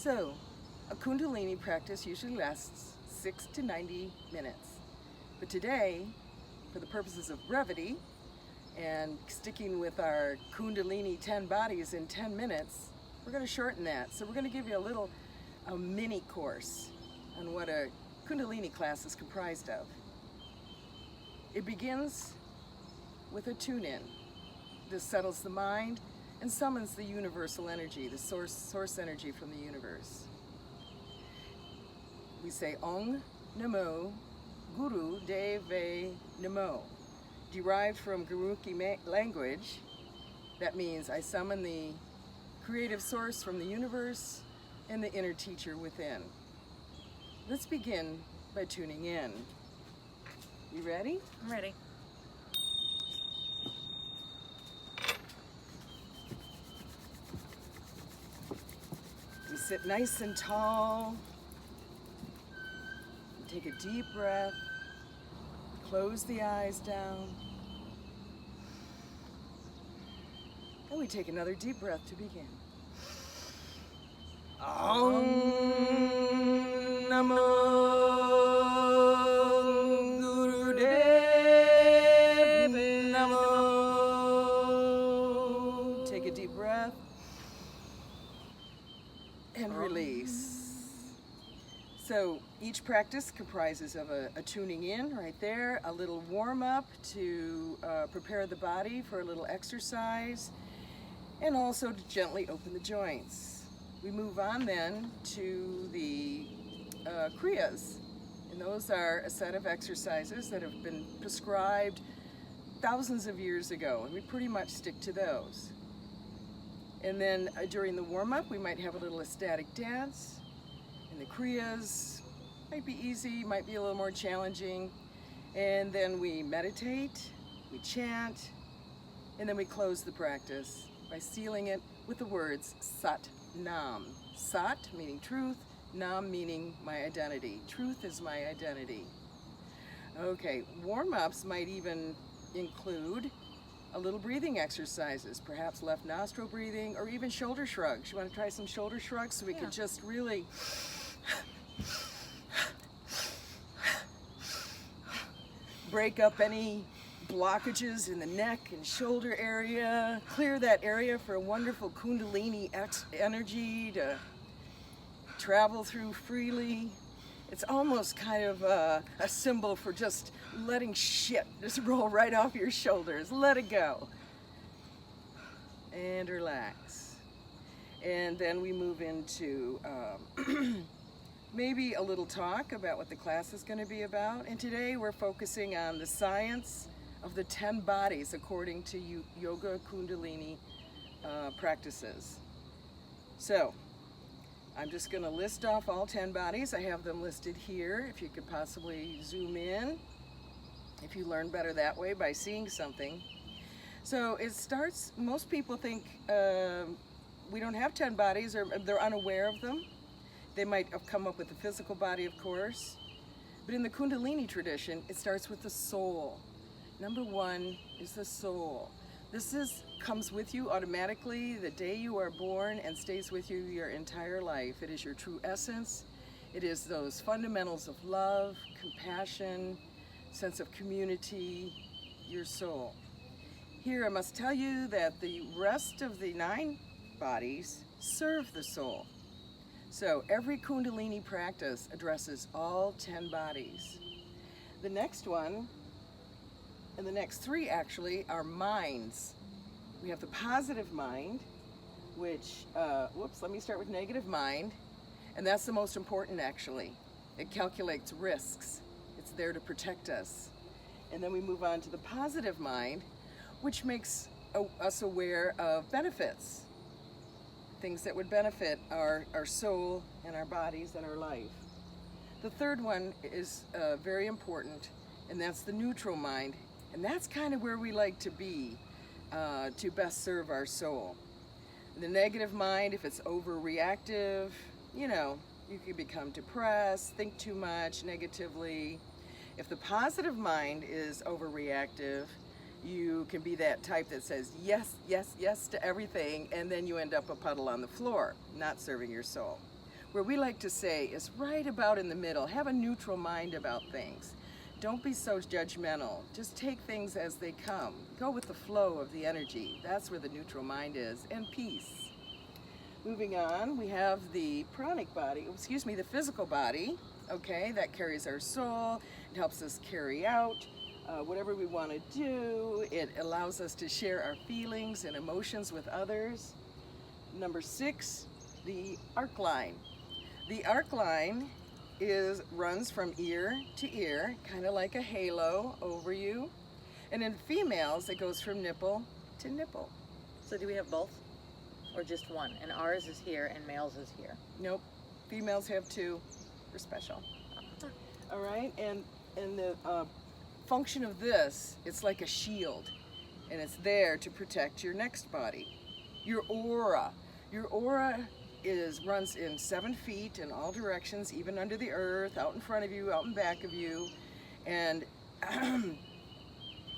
So, a kundalini practice usually lasts 6 to 90 minutes. But today, for the purposes of brevity and sticking with our kundalini 10 bodies in 10 minutes, we're going to shorten that. So we're going to give you a mini course on what a kundalini class is comprised of. It begins with a tune-in. This settles the mind and summons the universal energy, the source energy from the universe. We say Ong Namo Guru Deve Namo, derived from Gurmukhi language. That means I summon the creative source from the universe and the inner teacher within. Let's begin by tuning in. You ready? I'm ready. We sit nice and tall. Take a deep breath. Close the eyes down. And we take another deep breath to begin. Om Namo Gurudev Namo. Take a deep breath and release. So each practice comprises of a tuning in right there, a little warm up to prepare the body for a little exercise, and also to gently open the joints. We move on then to the Kriyas, and those are a set of exercises that have been prescribed thousands of years ago, and we pretty much stick to those. And then during the warm-up, we might have a little ecstatic dance, and the Kriyas might be easy, might be a little more challenging, and then we meditate, we chant, and then we close the practice by sealing it with the words Sat Nam. Sat meaning truth, Nam meaning my identity. Truth is my identity. Okay, warm-ups might even include a little breathing exercises, perhaps left nostril breathing, or even shoulder shrugs. You want to try some shoulder shrugs so we can just really break up any blockages in the neck and shoulder area, clear that area for a wonderful kundalini energy to travel through freely. It's almost kind of a symbol for just letting shit just roll right off your shoulders. Let it go. And relax. And then we move into maybe a little talk about what the class is going to be about. And today we're focusing on the science of the 10 bodies according to yoga kundalini practices. So I'm just going to list off all 10 bodies. I have them listed here. If you could possibly zoom in, if you learn better that way by seeing something. So it starts, most people think we don't have 10 bodies, or they're unaware of them. They might have come up with the physical body, of course. But in the kundalini tradition, it starts with the soul. Number one is the soul. This comes with you automatically the day you are born and stays with you your entire life. It is your true essence. It is those fundamentals of love, compassion, sense of community, your soul. Here I must tell you that the rest of the 9 bodies serve the soul. So every kundalini practice addresses all 10 bodies. The next one, and the next 3 actually, are minds. We have the positive mind, which, let me start with negative mind, and that's the most important actually. It calculates risks. It's there to protect us. And then we move on to the positive mind, which makes us aware of benefits, things that would benefit our soul and our bodies and our life. The third one is very important, and that's the neutral mind, and that's kind of where we like to be to best serve our soul. The negative mind, if it's overreactive, you can become depressed, think too much negatively. If the positive mind is overreactive, you can be that type that says yes, yes, yes to everything, and then you end up a puddle on the floor, not serving your soul. where we like to say is right about in the middle. Have a neutral mind about things. Don't be so judgmental. Just take things as they come. Go with the flow of the energy. That's where the neutral mind is, and peace. Moving on, we have the pranic body, the physical body, okay, that carries our soul. It helps us carry out whatever we want to do. It allows us to share our feelings and emotions with others. Number 6, the arc line. The arc line runs from ear to ear, kind of like a halo over you. And in females, it goes from nipple to nipple. So do we have both? Or just one? And ours is here and males is here? Nope. Females have 2. We're special. All right, and the function of this, it's like a shield, and it's there to protect your next body. Your aura. Your aura runs in 7 feet in all directions, even under the earth, out in front of you, out in back of you, and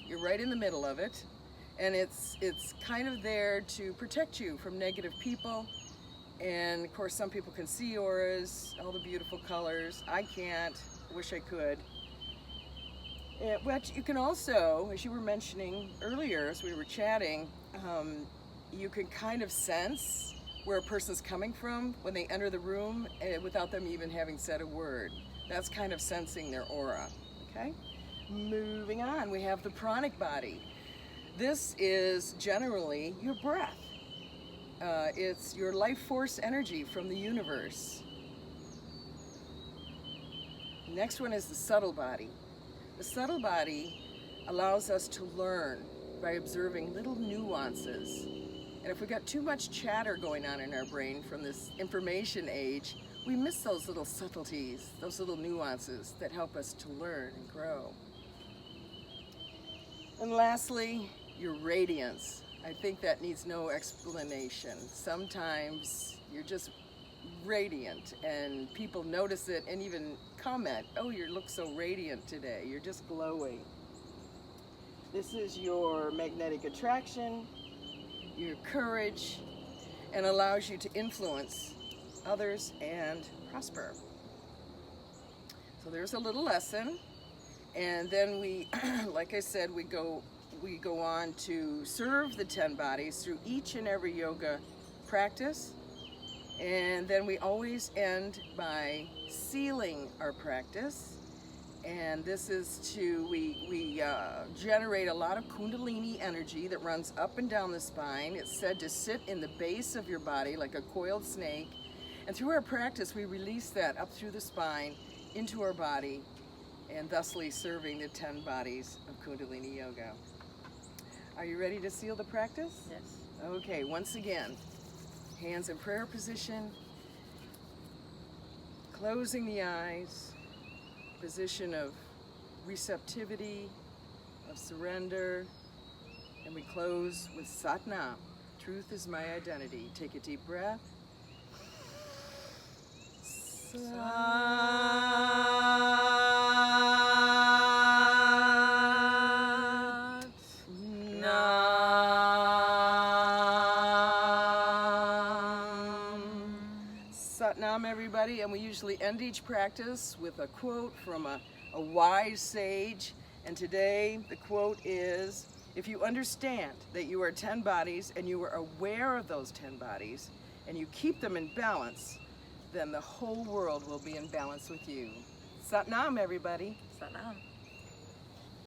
you're right in the middle of it. And it's kind of there to protect you from negative people. And of course, some people can see auras, all the beautiful colors. I can't. Wish I could. But you can also, as you were mentioning earlier, as we were chatting, you can kind of sense where a person's coming from when they enter the room without them even having said a word. That's kind of sensing their aura. Okay. Moving on, we have the pranic body. This is generally your breath. It's your life force energy from the universe. Next one is the subtle body. The subtle body allows us to learn by observing little nuances. And if we got too much chatter going on in our brain from this information age, we miss those little subtleties, those little nuances that help us to learn and grow. And lastly, your radiance. I think that needs no explanation. Sometimes you're just radiant and people notice it and even comment, oh, you look so radiant today. You're just glowing. This is your magnetic attraction, your courage, and allows you to influence others and prosper. So there's a little lesson. And then we, like I said, we go on to serve the 10 bodies through each and every yoga practice. And then we always end by sealing our practice. And this is we generate a lot of kundalini energy that runs up and down the spine. It's said to sit in the base of your body like a coiled snake. And through our practice, we release that up through the spine into our body, and thusly serving the 10 bodies of Kundalini Yoga. Are you ready to seal the practice? Yes. Okay, once again, hands in prayer position, closing the eyes, position of receptivity, of surrender, and we close with Sat Nam. Truth is my identity. Take a deep breath. Satnam, everybody, and we usually end each practice with a quote from a wise sage. And today the quote is, if you understand that you are 10 bodies and you are aware of those 10 bodies and you keep them in balance, then the whole world will be in balance with you. Satnam, everybody. Satnam.